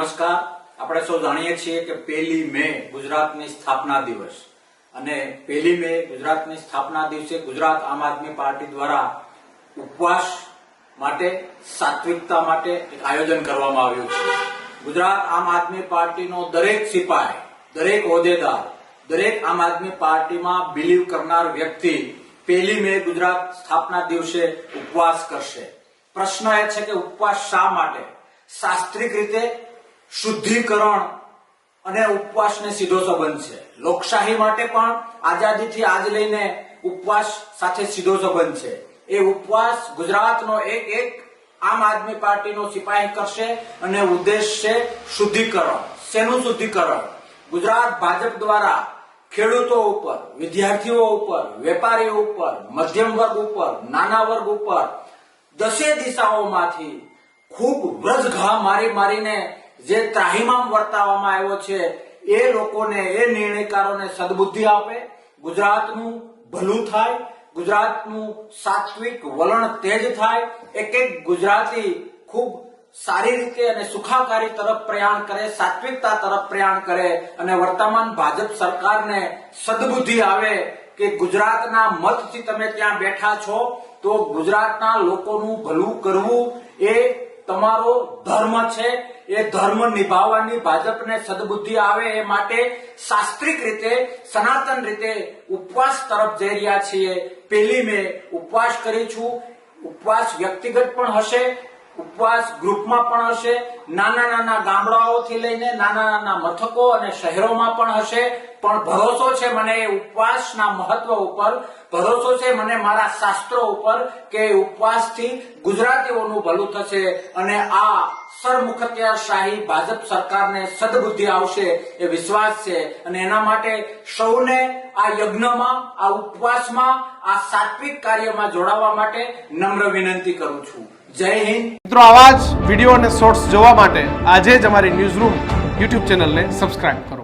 નમસ્કાર। આપણે સૌ જાણીએ છીએ કે 1 મે ગુજરાતની સ્થાપના દિવસ અને 1 મે ગુજરાતની સ્થાપના દિવસે ગુજરાત આમ આદમી પાર્ટી દ્વારા ઉપવાસ માટે સાત્વિકતા માટે એક આયોજન કરવામાં આવ્યું છે। ગુજરાત આમ આદમી પાર્ટીનો દરેક સિપાહી, દરેક હોદ્દેદાર, દરેક આમ આદમી પાર્ટીમાં બિલીવ કરનાર વ્યક્તિ 1 મે ગુજરાત સ્થાપના દિવસે ઉપવાસ કરશે। પ્રશ્ન એ છે કે ઉપવાસ શા માટે? શાસ્ત્રીય રીતે શુદ્ધિકરણ અને ઉપવાસને સીધો સંબંધ છે। લોકશાહી માટે પણ આઝાદીથી આજ લઈને ઉપવાસ સાથે સીધો સંબંધ છે। એ ઉપવાસ ગુજરાતનો એક આમ આદમી પાર્ટીનો સિપાહી કરશે અને ઉદ્દેશ છે શુદ્ધિકરણ। શેનું શુદ્ધિકરણ? ગુજરાત ભાજપ દ્વારા ખેડૂતો ઉપર, વિદ્યાર્થીઓ ઉપર, વેપારીઓ ઉપર, મધ્યમ વર્ગ ઉપર, નાના વર્ગ ઉપર 10 દિશાઓમાંથી ખૂબ વ્રજઘા મારીને જે ત્રાહિમામ વર્તાવવામાં આવ્યો છે એ લોકોને, એ નિર્ણયકારોને સદબુદ્ધિ આપે, ગુજરાતનું ભલું થાય, ગુજરાતનું સાત્વિક વલણ તેજ થાય, એક ગુજરાતી ખૂબ સારી રીતે અને સુખાકારી તરફ પ્રયાણ કરે, સાત્વિકતા તરફ પ્રયાણ કરે અને વર્તમાન ભાજપ સરકારને સદબુદ્ધિ આવે કે ગુજરાતના મતથી તમે ત્યાં બેઠા છો તો ગુજરાતના લોકોનું ભલું કરવું એ તમારો ધર્મ છે। એ ધર્મ નિભાવવાની ભાજપને સદબુદ્ધિ આવે એ માટે શાસ્ત્રીય રીતે, સનાતન રીતે ઉપવાસ તરફ જઈ રહ્યા છીએ। 1 મે ઉપવાસ કરીશું। ઉપવાસ વ્યક્તિગત પણ હશે, ઉપવાસ ગ્રુપમાં પણ હશે, નાના ગામડાઓથી લઈને નાના મથકો અને શહેરોમાં પણ હશે। પણ ભરોસો છે મને એ ઉપવાસના મહત્વ ઉપર, ભરોસો છે મને મારા શાસ્ત્રો ઉપર કે ઉપવાસથી ગુજરાતીઓનું ભલું થશે અને આ સરમુખત્યારશાહી ભાજપ સરકારને સદબુદ્ધિ આવશે એ વિશ્વાસ છે। અને એના માટે સૌને આ યજ્ઞમાં, આ ઉપવાસમાં, આ સાત્વિક કાર્યમાં જોડાવા માટે નમ્ર વિનંતી કરું છું। જય હિન્દ। મિત્રો, આવા જ વિડીયો અને શોર્ટ્સ જોવા માટે આજે જ અમારી ન્યૂઝ રૂમ યુટ્યુબ ચેનલને સબસ્ક્રાઇબ કરો।